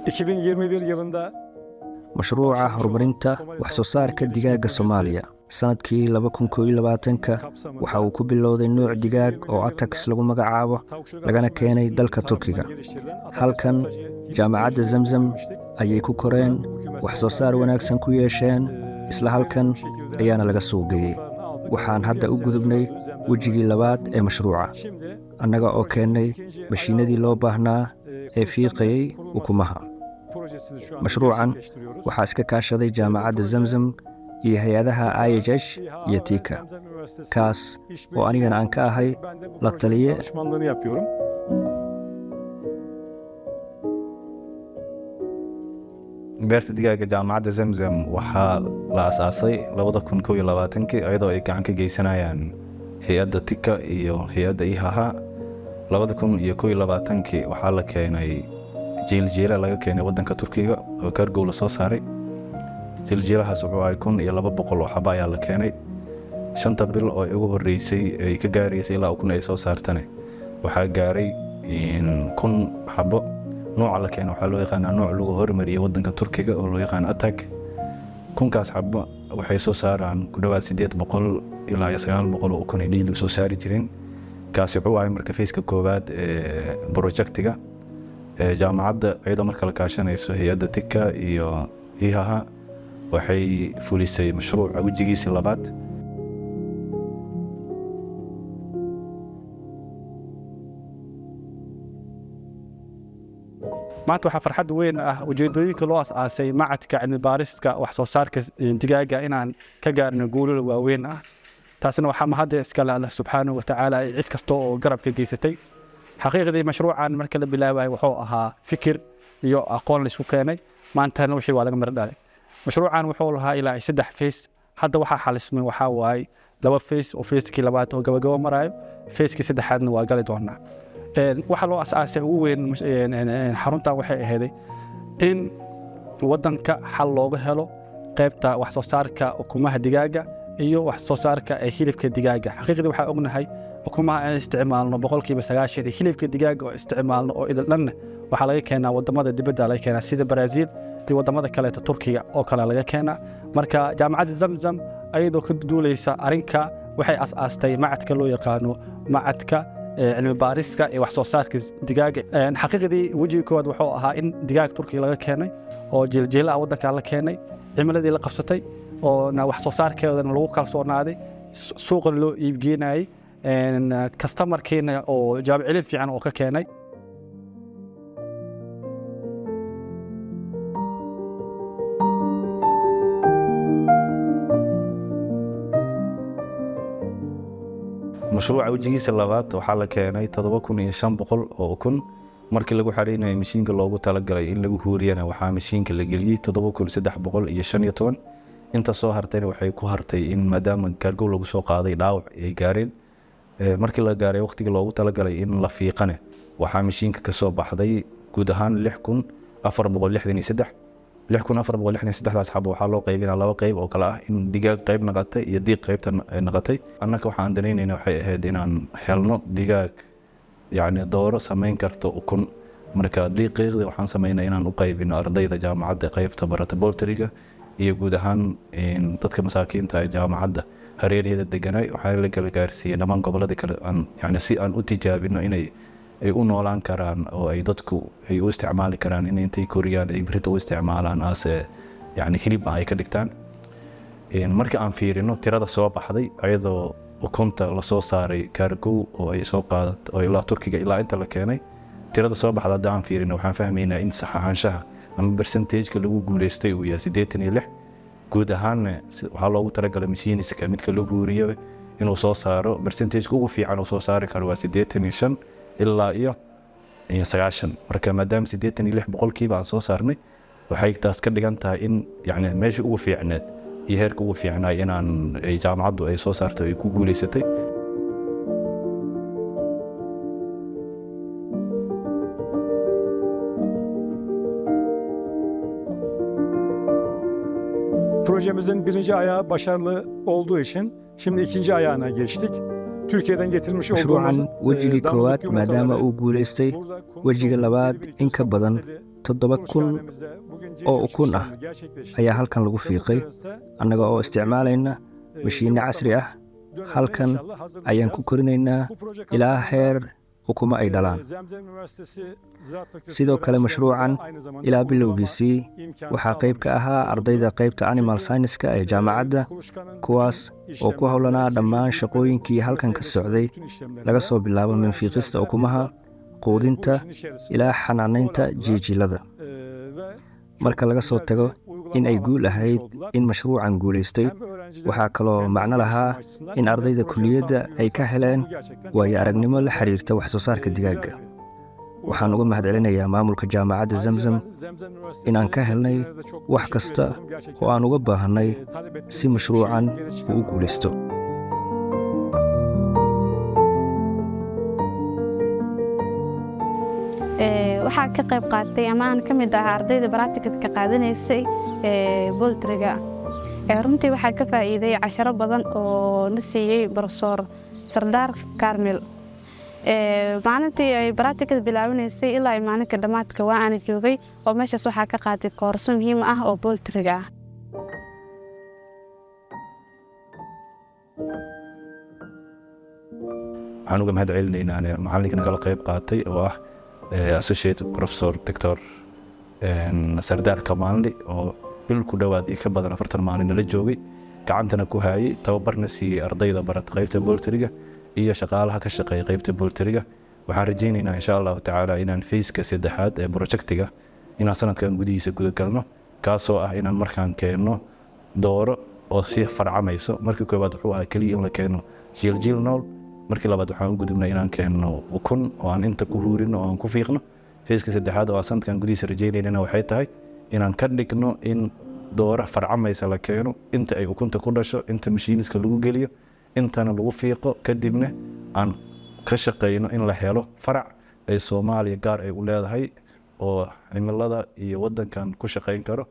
2021 yılında mashruuca horumarinta wax soo saarka digaaga Soomaaliya sanadkii 2021 waxa uu ku bilowday nooc digaag oo Atax lagu magacaabo lagana keenay dalka Turkiga. Halkan jaamacadda Zamzam ayay ku koreen, wax soo saar wanaagsan ku yeesheen, isla halkan ayaana laga soo geeyay. Waxaan hadda u gudubnay wejigii labaad ee mashruuca, annaga oo keenay mashiinadii loo baahnaa ee fiiqayay ukumaha. mashruucan waxaa iska kaashaday jaamacadda Zamzam iyo hay'adaha IHH iyo Tika, kaas oo anigana aan ka ahay la taliye. beerta digaaga jaamacadda Zamzam waxaa la aasaasay 2021 iyadoo ay gacan ka geysanayaan hay'adda Tika iyo hay'adda IHH. 2021 waxaa la keenay jiiljiila laga keenay waddanka Turkiga oo cargo la soo saaray. jiiljiilahaas wuxuu ahay 1200 oo xaba ayaa la keenay. 5 bil oo ugu horeysay ay ka gaaraysay ilaa kun ay soo saartane waxaa gaaray 1000 xabo. nooca la keenay waxaa loo yaqaanaa nooc lagu hormariyay waddanka Turkiga oo loo yaqaan Atax. 1000kaas xabo waxay soo saaraan ku dhawaad 800 ilaa 900 oo kun ay dhiil soo saari jireen. kaasi wuxuu ahay marka feeska koowaad ee projectiga jaamacadda iyadoo marka la kaashanayso hay'adda Tika iyo IHH waxay fulisay mashruuca wejigiisa labaad. maanta waxaa farxad weyn ah ujeedooyinka loo asaasay macadka cilmi baariska wax soo saarka digaaga inaan ka gaarno guulo waaweyn ah. taasina waxaa mahad iska leh Allah subhanahu wa ta'ala cid kasta oo garab ka geysatay. xaqiiqdii mashruucan marka la bilaabay wuxuu ahaa fikir iyo aqoon la isku keenay, maantana wixii waa laga mar dhalay. mashruucan wuxuu lahaa ilaa 3 fees, hadda waxaa xalismay waxaa waay 2 fees oo feeskii labaad oo gabagabo marayo, feeskii saddexaadna waa gali doonaa. waxa loo asaasay ugu weyn xarunta waxay ahayd in waddanka xal looga helo qaybta wax soo saarka ukumaha digaaga iyo wax soo saarka hilibka digaaga. xaqiiqdii waxaa ognahay ukumaha aan isticmaalno 90% hilibka digaaga oo isticmaalno oo idil dhan waxa laga keenaa wadamada dibadda laga keenaa sida Brazil iyo wadamada kale ee Turkiga oo kale laga keenaa. marka jaamacadda Zamzam ayadoo ka duuleysa arinka waxay asaastay macadka loo yaqaano macadka cilmi baariska ee wax soo saarka digaaga. xaqiiqdii wejiga koowaad wuxuu ahaa in digaag Turkiga laga keenay oo jiiljiila waddanka la keenay, cimiladii la qabsatay oo wax soo saarkeedana lagu kalsoonaaday, suuqa loo iibgeynayay, customerkeena oo jawaab celin fiican oo ka keenay. mashruuca wejigiisa labaad waxaa la keenay 7500 oo kun. markii lagu xariinay mashiinka loogu talagalay in lagu huuriyana waxaa mashiinka la geliyay 7315. inta soo hartayna waxay ku hartay in maadaama cargo lagu soo qaaday dhaawac ay gaareen. markii la gaaray waqtiga loogu talagalay in la fiiqane waxaa mashiinka ka soo baxday guud ahaan 6463. 6463daas xabo waxaa loo qaybinaa 2 qayb oo kala ah in digaag qayb naqatay iyo diiq qaybtan ay naqatay. annaka waxaan danaynaynaa waxay ahayd inaan helno digaag yacni dooro samayn karto ukun. marka diiqeeda waxaan sameynaa inaan u qaybino ardayda jaamacadda qaybta barata poultryga iyo guud ahaan dadka masaakiinta ee jaamacadda hareeriyada deganay. waxaa la kala gaarsiiyay dhammaan gobolada kale yani si aan u tijaabino inay ay u noolaan karaan oo ay dadku ay u isticmaali karaan in intay koriyaan ay birta u isticmaalaan aase yani hilib ay ka dhigtaan. markii aan fiirino tirada soo baxday ayadoo ukunta la soo saaray cargo oo ay soo qaadato oo ilaa Turkiga ilaa inta la keenay, tirada soo baxda hadaan fiirino waxaan fahmaynaa in sax ahaanshaha ama percentage-ka lagu guuleystay uu yahay 86. guud ahaan waxaa loogu talagalay machiniska midka lagu huuriyo inuu soo saaro percentage-ka ugu fiican oo soo saari karo waa 85 ilaa iyo 90. marka maadaama 86% aan soo saarnay waxay taas ka dhigan tahay in yani meesha ugu fiicneed iyo heerka ugu fiicnaa inaan jaamacaddu ay soo saarto ay ku guuleysatay. projemizin birinci ayağı başarılı olduğu için şimdi ikinci ayağına geçtik. Türkiye'den getirmiş olduğumuz mashruucan wejigii koowaad maadaama uu guulaystay wejiga labaad in ka badan 7,000 oo ukun ah ayaa halkan lagu fiiqay annaga oo isticmaalayna mashiinno casri ah. halkan ayaan ku korinaynaa ilaa heer ukumo ay dhalaan. sidoo kale mashruucan ilaa bilowgiisii waxaa qayb ka ahaa ardayda qaybta animal science-ka ee jaamacadda, kuwaas oo ku howlanaa dhammaan shaqooyinkii halkan ka socday laga soo bilaabo minfiiqista ukumaha, quudinta ilaa xanaanaynta jiijilada. marka laga soo tago in ay guul ahayd in mashruucan guulaystay, waxaa kaloo macno lahaa in ardayda kulliyadda ay ka heleen waayo aragnimo la xiriirta wax soo saarka digaagga. waxaan uga mahadcelinayaa maamulka jaamacadda Zamzam inaan ka helnay wax kasta oo aan uga baahanay si mashruucan uu u guulaysto. waxaa ka qayb qaatay ama aan ka mid ahaa ardayda baraatikada ka qaadanaysay boltriga. runtii waxaa ka faa'iiday casharo badan oo na siiyey Professor Sardar Karmel. maalintii ay baraatikada bilaabanaysay ilaa ay maalinka dhammaadka waa aan joogay oo meeshaas waxaa ka qaatay koorso muhiim ah oo boltriga ah. waxaan uga mahadcelinaynaa macallinkan kala qayb qaatay oo ah associate professor Dr. Sardar Kamalni oo bil ku dhawaad ka badan 40 maalin la joogay, gacantana ku hayay, tababarna siiyay ardayda barat qaybta boltriga iyo shaqaalaha ka shaqeeya qaybta boltriga. waxaan rajaynaynaa insha Allah taala inaan phase-ka saddexaad ee projectiga inaan sanadkan gudihiisa guda galno, kaasoo ah inaan markaan keenno dooro oo si farcamayso. markii koowaad wuxuu ahaa kaliya in la keeno jiil nool, markii labaad waxaan u gudubnay inaan keenno ukun oo aan inta ku huurino oo aan ku fiiqno. phase-ka saddexaad oo sanadkan gudihiisa rajaynayna waxay tahay inaan ka dhigno in dooro farcamaysa la keeno, inta ay ukunta ku dhasho, inta mashiiniska lagu geliyo, intana lagu fiiqo, kadibna aan ka shaqeyno in la helo farac ay Soomaaliya gaar ay u leedahay oo cimilada iyo wadankan ku shaqeyn karo.